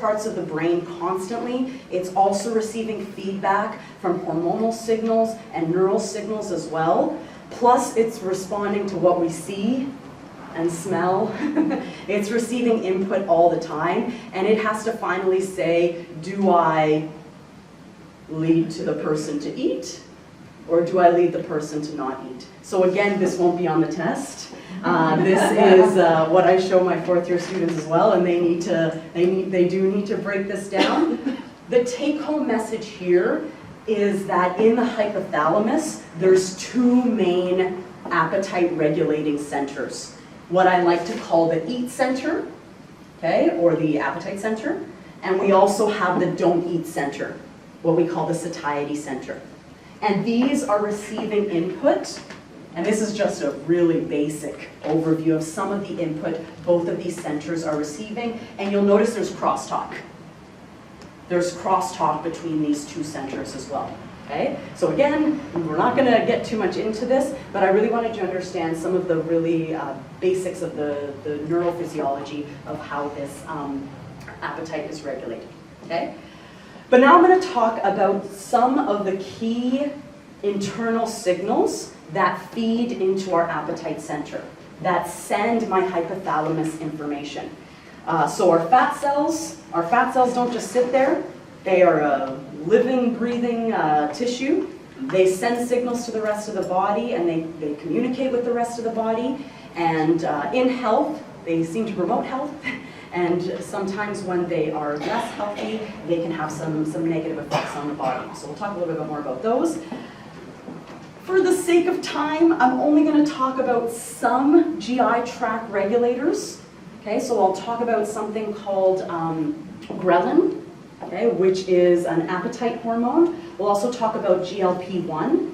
parts of the brain constantly. It's also receiving feedback from hormonal signals and neural signals as well. Plus, it's responding to what we see and smell. It's receiving input all the time, and it has to finally say, do I lead to the person to eat, or do I lead the person to not eat? So again, this won't be on the test. This is what I show my fourth-year students as well, and they do need to break this down. The take-home message here is that in the hypothalamus, there's two main appetite-regulating centers. What I like to call the eat center, okay, or the appetite center, and we also have the don't eat center, what we call the satiety center. And these are receiving input, and this is just a really basic overview of some of the input both of these centers are receiving, and you'll notice there's crosstalk. There's crosstalk between these two centers as well. Okay? So again, we're not going to get too much into this, but I really wanted you to understand some of the really basics of the neurophysiology of how this appetite is regulated. Okay? But now I'm going to talk about some of the key internal signals that feed into our appetite center, that send my hypothalamus information. So our fat cells don't just sit there. They are a living, breathing tissue. They send signals to the rest of the body, and they communicate with the rest of the body. And in health, they seem to promote health. And sometimes when they are less healthy, they can have some negative effects on the body. So we'll talk a little bit more about those. For the sake of time, I'm only going to talk about some GI tract regulators. Okay, so I'll talk about something called Ghrelin, okay, which is an appetite hormone. We'll also talk about GLP-1,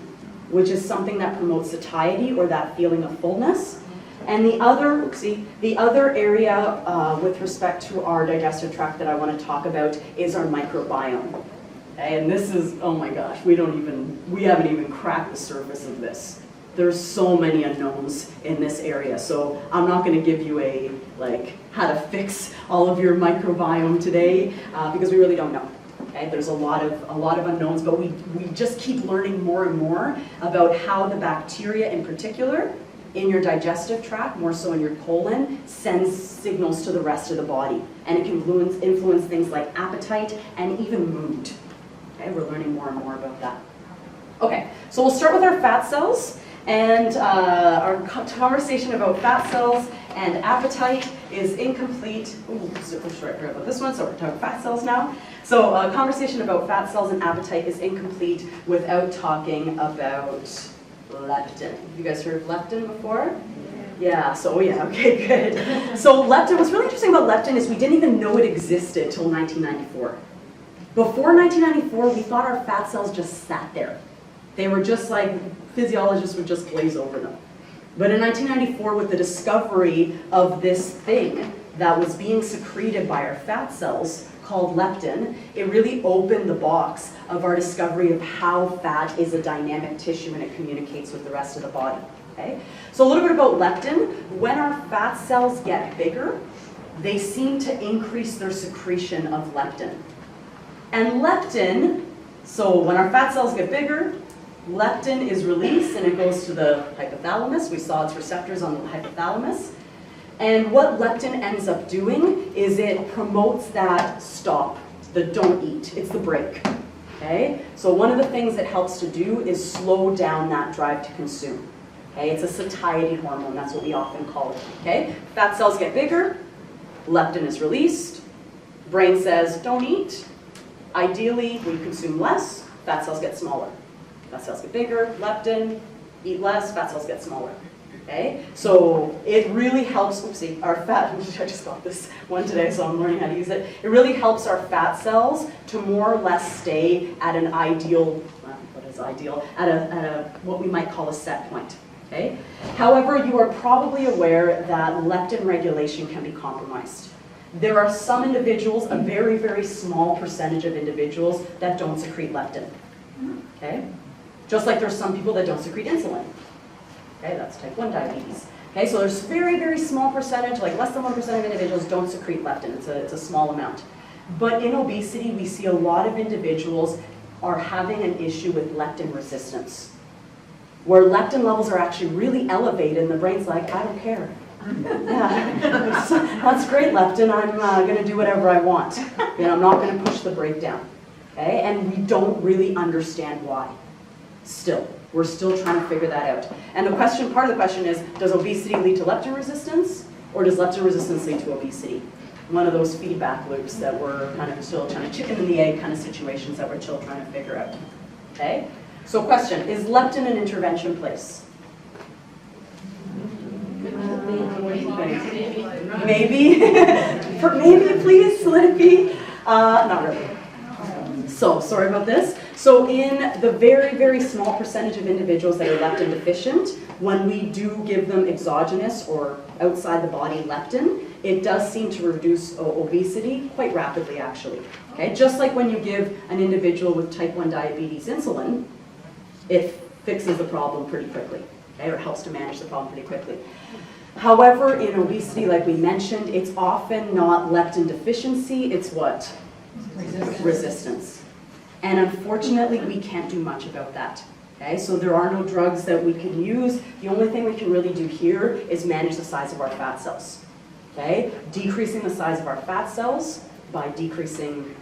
which is something that promotes satiety or that feeling of fullness. And the other area with respect to our digestive tract that I want to talk about is our microbiome. Okay, and this is, oh my gosh, we haven't even cracked the surface of this. There's so many unknowns in this area, so I'm not going to give you a how to fix all of your microbiome today because we really don't know. Okay, there's a lot of unknowns, but we just keep learning more and more about how the bacteria, in particular, in your digestive tract, more so in your colon, sends signals to the rest of the body, and it can influence things like appetite and even mood. Okay, we're learning more and more about that. Okay, so we'll start with our fat cells. And our conversation about fat cells and appetite is incomplete. Ooh, right about this one, so we're talking fat cells now. So a conversation about fat cells and appetite is incomplete without talking about leptin. Have you guys heard of leptin before? Yeah, so yeah, okay, good. So leptin, what's really interesting about leptin is we didn't even know it existed till 1994. Before 1994, we thought our fat cells just sat there. They were just like, physiologists would just glaze over them. But in 1994, with the discovery of this thing that was being secreted by our fat cells called leptin, it really opened the box of our discovery of how fat is a dynamic tissue and it communicates with the rest of the body. Okay? So a little bit about leptin. When our fat cells get bigger, they seem to increase their secretion of leptin. And leptin, so when our fat cells get bigger, leptin is released and it goes to the hypothalamus. We saw its receptors on the hypothalamus. And what leptin ends up doing is it promotes that stop, the don't eat. It's the break. Okay? So one of the things it helps to do is slow down that drive to consume. Okay? It's a satiety hormone. That's what we often call it. Okay? Fat cells get bigger. Leptin is released. Brain says, don't eat. Ideally, we consume less. Fat cells get smaller. Fat cells get bigger, leptin, eat less, fat cells get smaller. Okay? So it really helps, oopsie, our fat, I just got this one today, so I'm learning how to use it. It really helps our fat cells to more or less stay at an ideal, what is ideal? At a what we might call a set point. Okay? However, you are probably aware that leptin regulation can be compromised. There are some individuals, a very, very small percentage of individuals, that don't secrete leptin. Okay? Just like there's some people that don't secrete insulin. Okay, that's type 1 diabetes. Okay, so there's very, very small percentage, like less than 1% of individuals don't secrete leptin. It's a small amount. But in obesity, we see a lot of individuals are having an issue with leptin resistance, where leptin levels are actually really elevated and the brain's like, I don't care. Yeah, that's great, leptin. I'm going to do whatever I want. You know, I'm not going to push the brake down. Okay? And we don't really understand why. Still, we're still trying to figure that out. And the question, part of the question is, does obesity lead to leptin resistance, or does leptin resistance lead to obesity? One of those feedback loops that we're kind of still trying to chicken and the egg kind of situations that we're still trying to figure out. Okay? So question, is leptin an intervention place? Maybe? Maybe, please, let it be. Not really. So, sorry about this. So in the very, very small percentage of individuals that are leptin deficient, when we do give them exogenous or outside the body leptin, it does seem to reduce obesity quite rapidly, actually. Okay? Just like when you give an individual with type 1 diabetes insulin, it fixes the problem pretty quickly, okay? Or helps to manage the problem pretty quickly. However, in obesity, like we mentioned, it's often not leptin deficiency, it's what? Resistance. And unfortunately, we can't do much about that. Okay? So there are no drugs that we can use. The only thing we can really do here is manage the size of our fat cells. Okay? Decreasing the size of our fat cells by decreasing,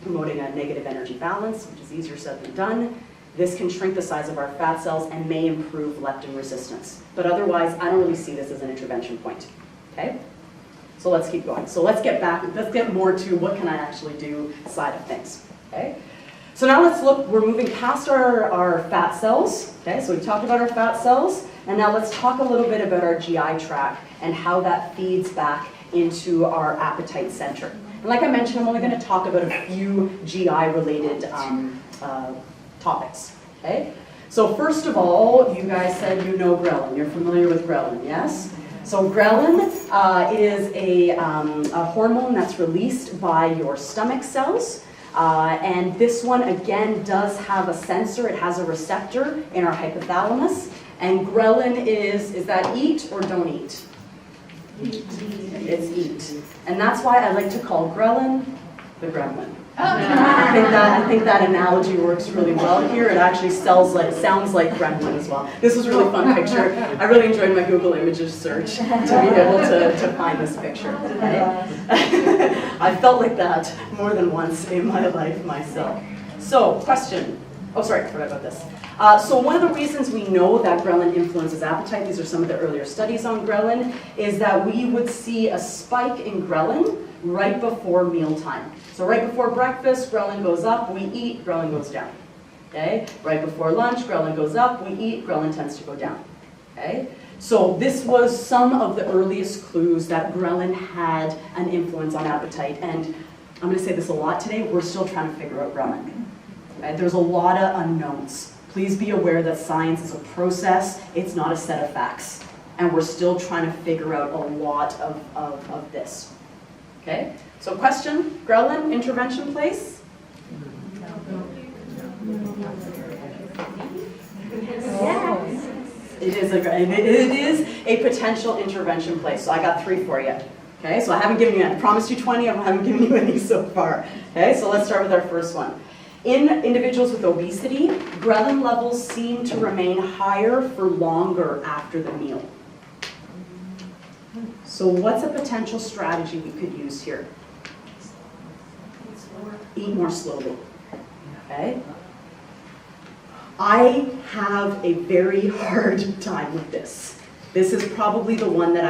promoting a negative energy balance, which is easier said than done. This can shrink the size of our fat cells and may improve leptin resistance. But otherwise, I don't really see this as an intervention point. Okay? So let's keep going. So let's get more to what can I actually do side of things. Okay? So now let's look, we're moving past our fat cells. Okay, so we talked about our fat cells, and now let's talk a little bit about our GI tract and how that feeds back into our appetite center. And like I mentioned, I'm only going to talk about a few GI-related topics. Okay? So first of all, you guys said you know ghrelin. You're familiar with ghrelin, yes? So ghrelin is a hormone that's released by your stomach cells. And this one, again, does have a sensor. It has a receptor in our hypothalamus. And ghrelin is that eat or don't eat? Eat. It's eat. And that's why I like to call ghrelin the gremlin. I think that analogy works really well here. It actually sounds like gremlin as well. This was a really fun picture. I really enjoyed my Google Images search to be able to find this picture. Okay? I felt like that more than once in my life myself. So, question. Oh, sorry, I forgot about this. So one of the reasons we know that ghrelin influences appetite, these are some of the earlier studies on ghrelin, is that we would see a spike in ghrelin right before mealtime. So right before breakfast, ghrelin goes up, we eat, ghrelin goes down. Okay? Right before lunch, ghrelin goes up, we eat, ghrelin tends to go down. Okay? So this was some of the earliest clues that ghrelin had an influence on appetite. And I'm going to say this a lot today, we're still trying to figure out ghrelin. Okay? There's a lot of unknowns. Please be aware that science is a process, it's not a set of facts. And we're still trying to figure out a lot of this. Okay? So question, ghrelin, intervention place? Yes. It is a potential intervention place. So I got 3 for you. Okay, so I haven't given you, I promised you 20, I haven't given you any so far. Okay, so let's start with our first one. In individuals with obesity, ghrelin levels seem to remain higher for longer after the meal. So what's a potential strategy we could use here? Eat more slowly. Okay? I have a very hard time with this. This is probably the one that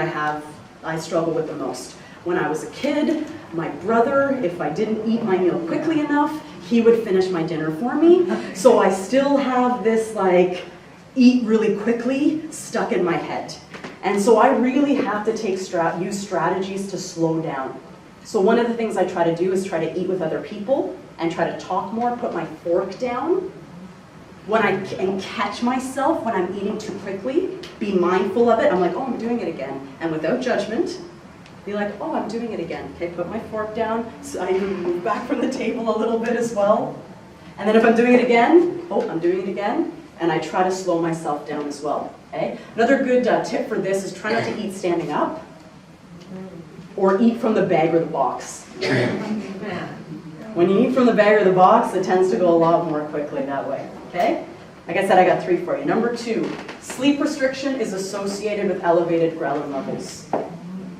I struggle with the most. When I was a kid, my brother, if I didn't eat my meal quickly enough, he would finish my dinner for me. So I still have this like, eat really quickly stuck in my head. And so I really have to use strategies to slow down. So one of the things I try to do is try to eat with other people and try to talk more, put my fork down. And catch myself when I'm eating too quickly, be mindful of it. I'm like, oh, I'm doing it again. And without judgment, be like, oh, I'm doing it again. Okay, put my fork down. So I move back from the table a little bit as well. And then if I'm doing it again, oh, I'm doing it again. And I try to slow myself down as well. Okay? Another good tip for this is try not to eat standing up. or eat from the bag or the box. When you eat from the bag or the box, it tends to go a lot more quickly that way, okay? Like I said, I got 3 for you. Number 2, sleep restriction is associated with elevated ghrelin levels.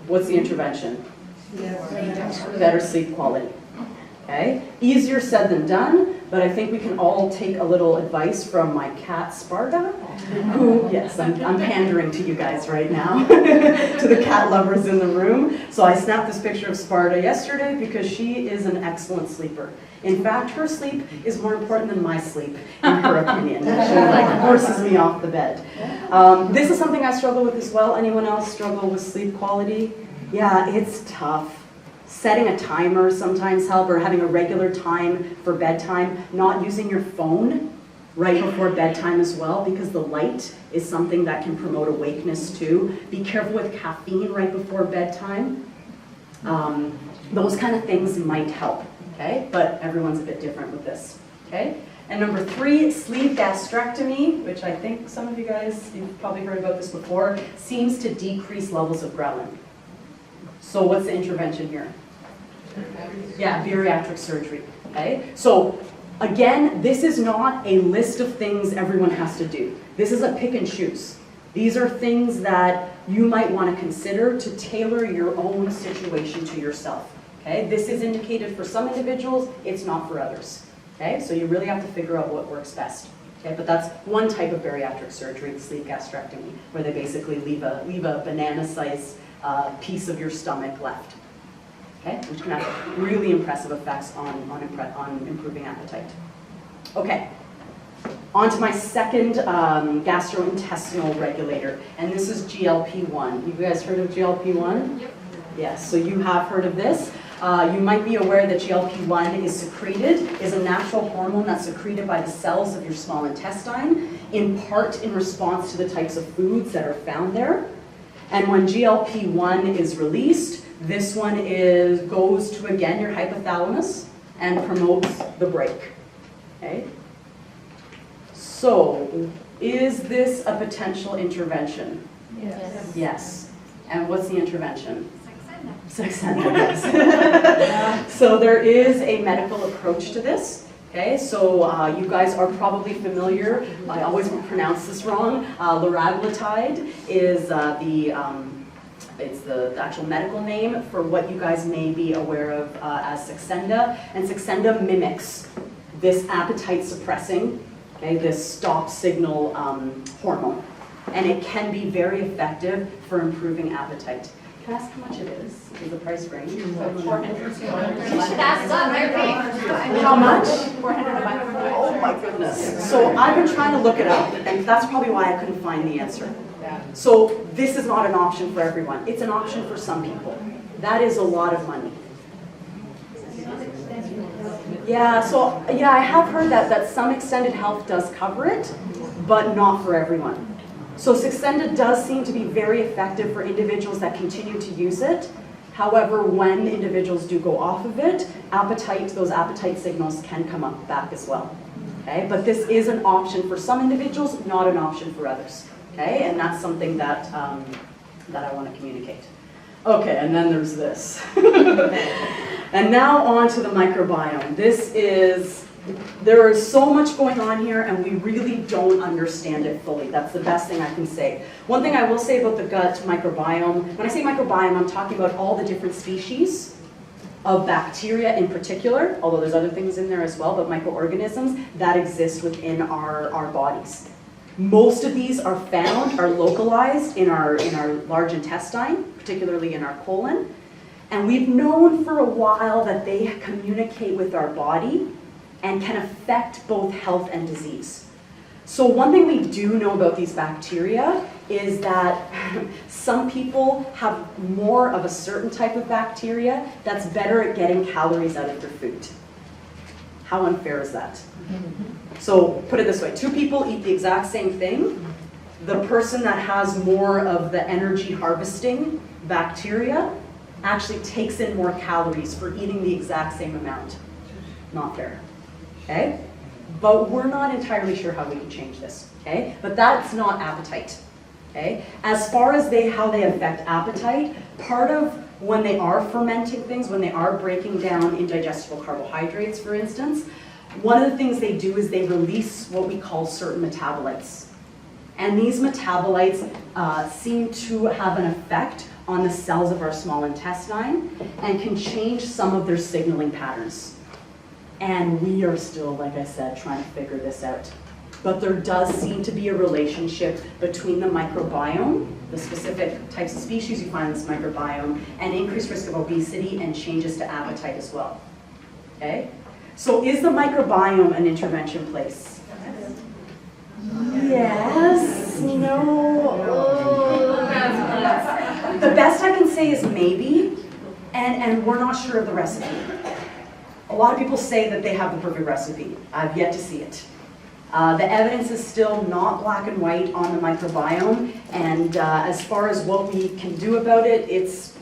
What's the intervention? Better sleep quality. Okay? Easier said than done, but I think we can all take a little advice from my cat Sparta, who, yes, I'm pandering to you guys right now, to the cat lovers in the room. So I snapped this picture of Sparta yesterday because she is an excellent sleeper. In fact, her sleep is more important than my sleep, in her opinion. She forces me off the bed. This is something I struggle with as well. Anyone else struggle with sleep quality? Yeah, it's tough. Setting a timer sometimes helps, or having a regular time for bedtime. Not using your phone right before bedtime as well, because the light is something that can promote awakeness too. Be careful with caffeine right before bedtime. Those kind of things might help, okay? But everyone's a bit different with this, okay? And number 3, sleeve gastrectomy, which I think some of you guys, you've probably heard about this before, seems to decrease levels of ghrelin. So what's the intervention here? Yeah, bariatric surgery, okay? So again, this is not a list of things everyone has to do. This is a pick and choose. These are things that you might want to consider to tailor your own situation to yourself, okay? This is indicated for some individuals, it's not for others, okay? So you really have to figure out what works best, okay? But that's one type of bariatric surgery, the sleeve gastrectomy, where they basically leave a banana-sized piece of your stomach left, okay? Which can have really impressive effects on improving appetite. Okay, on to my second gastrointestinal regulator, and this is GLP-1. You guys heard of GLP-1? Yep. Yes, so you have heard of this. You might be aware that GLP-1 is a natural hormone that's secreted by the cells of your small intestine, in part in response to the types of foods that are found there. And when GLP-1 is released, this one goes to, again, your hypothalamus and promotes the break, okay? So, is this a potential intervention? Yes. Yes. And what's the intervention? Saxenda, yes. So there is a medical approach to this. Okay, so you guys are probably familiar, I always pronounce this wrong, liraglutide is it's the actual medical name for what you guys may be aware of as Saxenda, and Saxenda mimics this appetite suppressing, okay, this stop signal hormone, and it can be very effective for improving appetite. Can I ask how much it is? Is the price range? How much? Oh my goodness. So I've been trying to look it up, and that's probably why I couldn't find the answer. So this is not an option for everyone. It's an option for some people. That is a lot of money. Yeah, so yeah, I have heard that some extended health does cover it, but not for everyone. So Saxenda does seem to be very effective for individuals that continue to use it. However, when individuals do go off of it, those appetite signals can come back as well. Okay? But this is an option for some individuals, not an option for others. Okay? And that's something that I want to communicate. Okay, and then there's this. And now on to the microbiome. There is so much going on here, and we really don't understand it fully. That's the best thing I can say. One thing I will say about the gut microbiome, when I say microbiome, I'm talking about all the different species of bacteria in particular, although there's other things in there as well, but microorganisms that exist within our bodies. Most of these are localized in our large intestine, particularly in our colon. And we've known for a while that they communicate with our body and can affect both health and disease. So one thing we do know about these bacteria is that some people have more of a certain type of bacteria that's better at getting calories out of their food. How unfair is that? So put it this way, 2 people eat the exact same thing. The person that has more of the energy harvesting bacteria actually takes in more calories for eating the exact same amount. Not fair. Okay? But we're not entirely sure how we can change this, okay? But that's not appetite, okay? As far as how they affect appetite, Part of when they are fermenting things, when they are breaking down indigestible carbohydrates, for instance, one of the things they do is they release what we call certain metabolites. And these metabolites seem to have an effect on the cells of our small intestine and can change some of their signaling patterns. And we are still, like I said, trying to figure this out. But there does seem to be a relationship between the microbiome, the specific types of species you find in this microbiome, and increased risk of obesity and changes to appetite as well. Okay? So is the microbiome an intervention place? Yes. No. The best I can say is maybe, and we're not sure of the recipe. A lot of people say that they have the perfect recipe. I've yet to see it. The evidence is still not black and white on the microbiome, and as far as what we can do about it, it's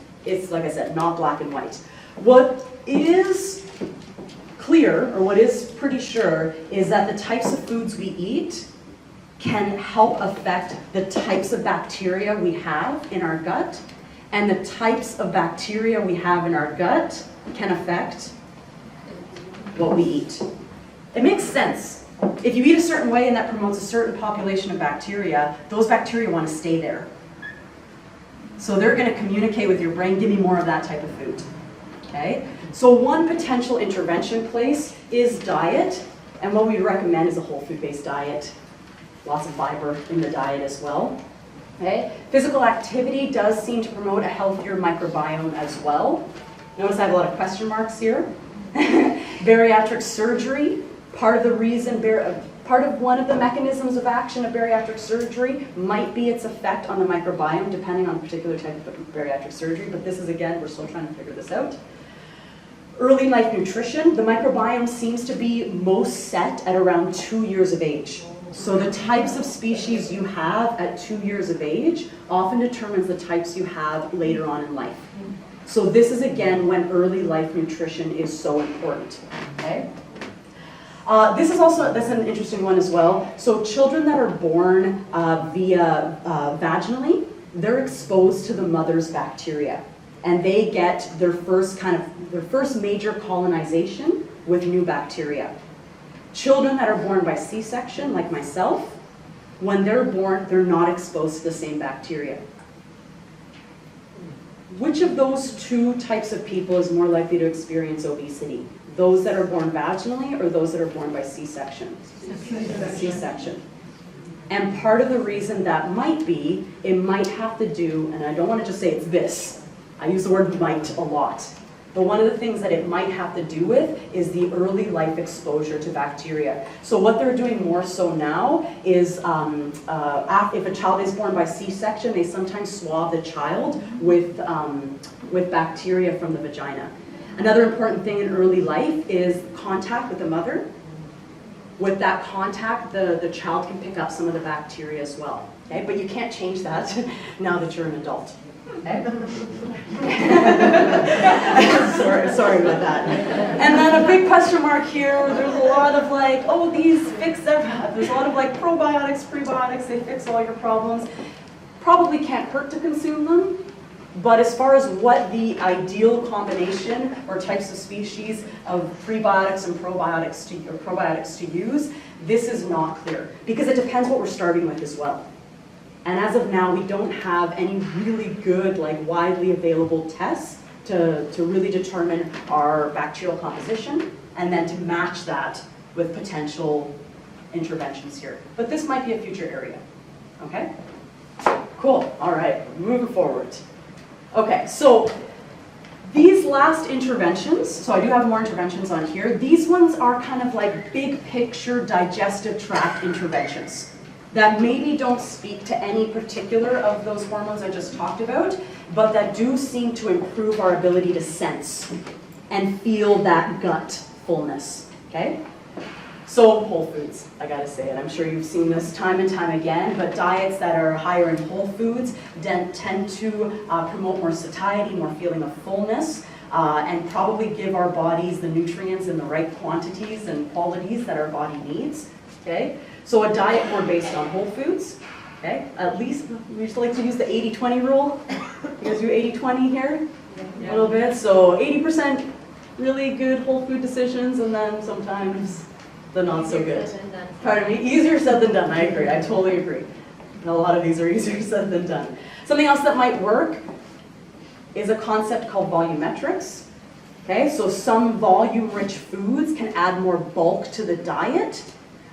like I said, not black and white. What is clear, or what is pretty sure, is that the types of foods we eat can help affect the types of bacteria we have in our gut, and the types of bacteria we have in our gut can affect what we eat. It makes sense. If you eat a certain way and that promotes a certain population of bacteria, those bacteria want to stay there. So they're going to communicate with your brain, give me more of that type of food. Okay? So one potential intervention place is diet, and what we recommend is a whole food-based diet. Lots of fiber in the diet as well. Okay? Physical activity does seem to promote a healthier microbiome as well. Notice I have a lot of question marks here. Bariatric surgery, part of one of the mechanisms of action of bariatric surgery might be its effect on the microbiome, depending on a particular type of bariatric surgery, but this is, again, we're still trying to figure this out. Early life nutrition, the microbiome seems to be most set at around 2 years of age. So the types of species you have at 2 years of age often determines the types you have later on in life. So this is, again, when early life nutrition is so important. Okay? That's an interesting one as well. So children that are born via vaginally, they're exposed to the mother's bacteria, and they get their first major colonization with new bacteria. Children that are born by C-section, like myself, when they're born, they're not exposed to the same bacteria. Which of those two types of people is more likely to experience obesity? Those that are born vaginally or those that are born by C-section? C-section. And part of the reason that might be, it might have to do, and I don't want to just say it's this, I use the word might a lot, but one of the things that it might have to do with is the early life exposure to bacteria. So what they're doing more so now is, if a child is born by C-section, they sometimes swab the child with bacteria from the vagina. Another important thing in early life is contact with the mother. With that contact, the child can pick up some of the bacteria as well. Okay? But you can't change that now that you're an adult. Okay? sorry about that. And then a big question mark here, there's a lot of like, oh, these fix everything. There's a lot of like probiotics, prebiotics, they fix all your problems. Probably can't hurt to consume them. But as far as what the ideal combination or types of species of prebiotics and probiotics to use, this is not clear. Because it depends what we're starting with as well. And as of now, we don't have any really good, like widely available tests to really determine our bacterial composition and then to match that with potential interventions here. But this might be a future area. Okay? Cool. All right, moving forward. Okay, so these last interventions, so I do have more interventions on here. These ones are kind of like big picture digestive tract interventions that maybe don't speak to any particular of those hormones I just talked about, but that do seem to improve our ability to sense and feel that gut fullness, okay? So whole foods, I gotta say it. I'm sure you've seen this time and time again, but diets that are higher in whole foods tend to promote more satiety, more feeling of fullness, and probably give our bodies the nutrients in the right quantities and qualities that our body needs, okay? So a diet more based on whole foods Okay, at least we used to like to use the 80-20 rule. You guys do 80-20 here? A little bit. So 80% really good whole food decisions, and then sometimes the not so good. Pardon me? Easier said than done. I agree. I totally agree. And a lot of these are easier said than done. Something else that might work is a concept called volumetrics. Okay, so some volume-rich foods can add more bulk to the diet.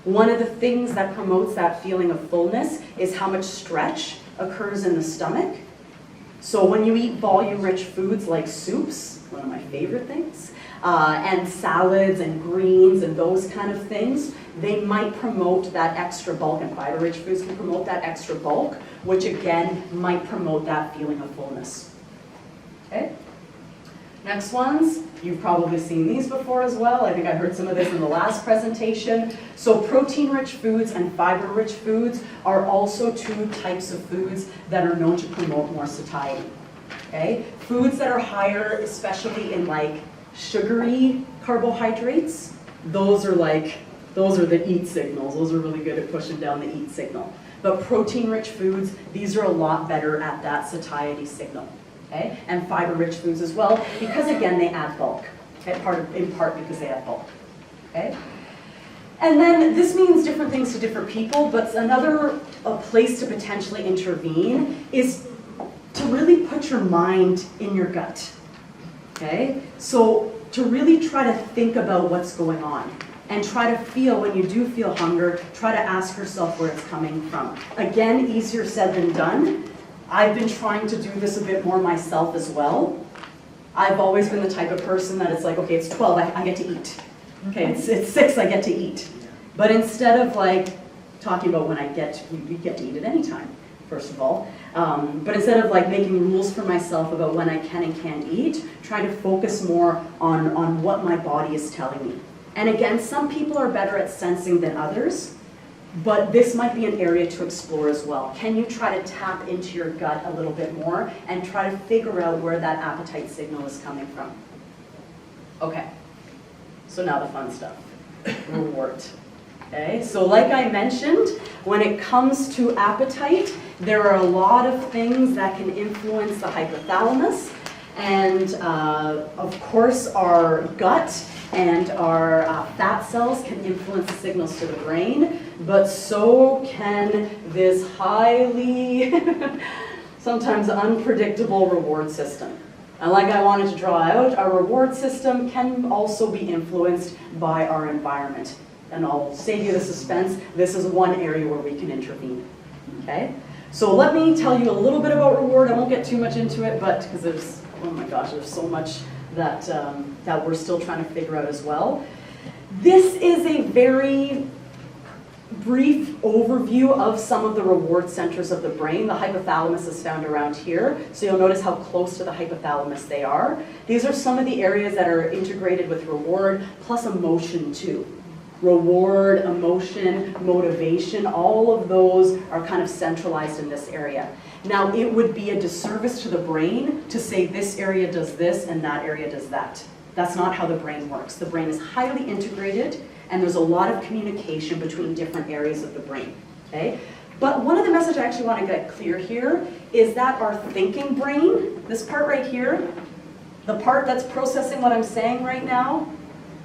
One of the things that promotes that feeling of fullness is how much stretch occurs in the stomach. So when you eat volume-rich foods like soups, one of my favorite things, and salads and greens and those kind of things, they might promote that extra bulk, and fiber-rich foods can promote that extra bulk, which again might promote that feeling of fullness. Okay? Next ones, you've probably seen these before as well. I think I heard some of this in the last presentation. So protein-rich foods and fiber-rich foods are also two types of foods that are known to promote more satiety. Okay? Foods that are higher, especially in like sugary carbohydrates, those are the eat signals. Those are really good at pushing down the eat signal. But protein-rich foods, these are a lot better at that satiety signal. Okay? And fiber-rich foods as well, because again, they add bulk. Okay? In part because they add bulk. Okay? And then this means different things to different people, but another place to potentially intervene is to really put your mind in your gut. Okay? So to really try to think about what's going on and try to feel, when you do feel hunger, try to ask yourself where it's coming from. Again, easier said than done. I've been trying to do this a bit more myself as well. I've always been the type of person that it's like, okay, it's 12, I get to eat. Okay, it's 6, I get to eat. But instead of like talking about when I you get to eat at any time, first of all. But instead of like making rules for myself about when I can and can't eat, try to focus more on what my body is telling me. And again, some people are better at sensing than others. But this might be an area to explore as well. Can you try to tap into your gut a little bit more and try to figure out where that appetite signal is coming from? Okay, so now the fun stuff, reward. Okay, so like I mentioned, when it comes to appetite, there are a lot of things that can influence the hypothalamus. And of course, our gut and our fat cells can influence the signals to the brain, but so can this highly, sometimes unpredictable reward system. And like I wanted to draw out, our reward system can also be influenced by our environment. And I'll save you the suspense. This is one area where we can intervene. Okay? So let me tell you a little bit about reward. I won't get too much into it, but because there's, oh my gosh, there's so much that, that we're still trying to figure out as well. This is a very brief overview of some of the reward centers of the brain. The hypothalamus is found around here, so you'll notice how close to the hypothalamus they are. These are some of the areas that are integrated with reward, plus emotion too. Reward, emotion, motivation, all of those are kind of centralized in this area. Now, it would be a disservice to the brain to say this area does this and that area does that. That's not how the brain works. The brain is highly integrated, and there's a lot of communication between different areas of the brain. Okay? But one of the messages I actually want to get clear here is that our thinking brain, this part right here, the part that's processing what I'm saying right now,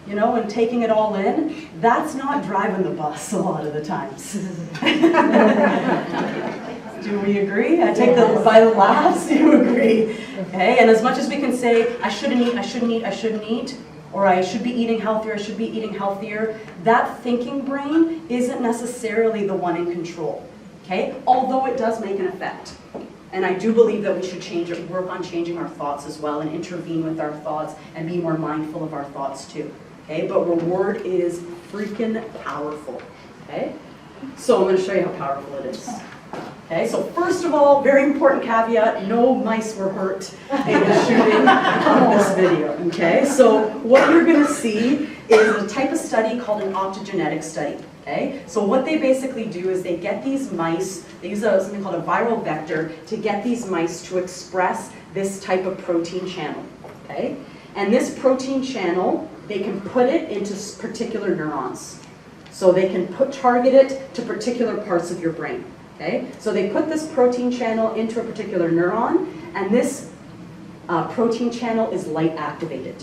you know, and taking it all in, that's not driving the bus a lot of the times. Do we agree? I take the by the laughs, you agree. Okay, and as much as we can say, I shouldn't eat, I shouldn't eat, I shouldn't eat, or I should be eating healthier, I should be eating healthier, that thinking brain isn't necessarily the one in control. Okay, although it does make an effect. And I do believe that we should change it, work on changing our thoughts as well, and intervene with our thoughts and be more mindful of our thoughts too. Okay, but reward is freaking powerful. Okay, so I'm going to show you how powerful it is. Okay, so first of all, very important caveat, no mice were hurt in the shooting of this video. Okay, so what you're going to see is a type of study called an optogenetic study. Okay, so what they basically do is they get these mice, they use something called a viral vector to get these mice to express this type of protein channel. Okay, and this protein channel, they can put it into particular neurons. So they can target it to particular parts of your brain. Okay? So they put this protein channel into a particular neuron, and this protein channel is light activated.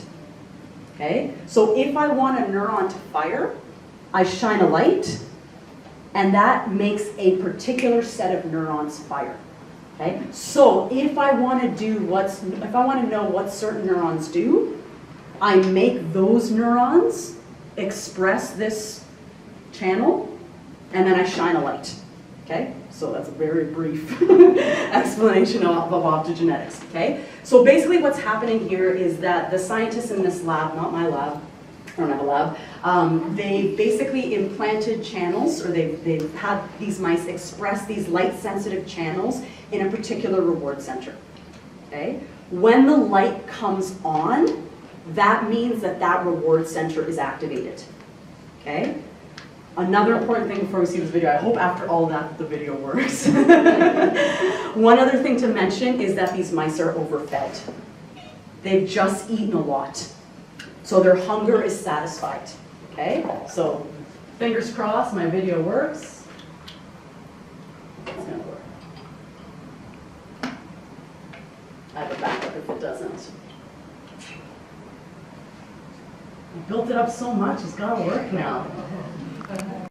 Okay? So if I want a neuron to fire, I shine a light, and that makes a particular set of neurons fire. Okay? So if I want to know what certain neurons do, I make those neurons express this channel, and then I shine a light. Okay? So that's a very brief explanation of optogenetics. Okay? So basically what's happening here is that the scientists in this lab, not my lab, I don't have a lab, they basically implanted channels, or they've had these mice express these light-sensitive channels in a particular reward center. Okay? When the light comes on, that means that that reward center is activated. Okay? Another important thing before we see this video, I hope after all that the video works. One other thing to mention is that these mice are overfed. They've just eaten a lot. So their hunger is satisfied. Okay? So fingers crossed my video works. It's gonna work. I have a backup if it doesn't. I built it up so much, it's gotta work now.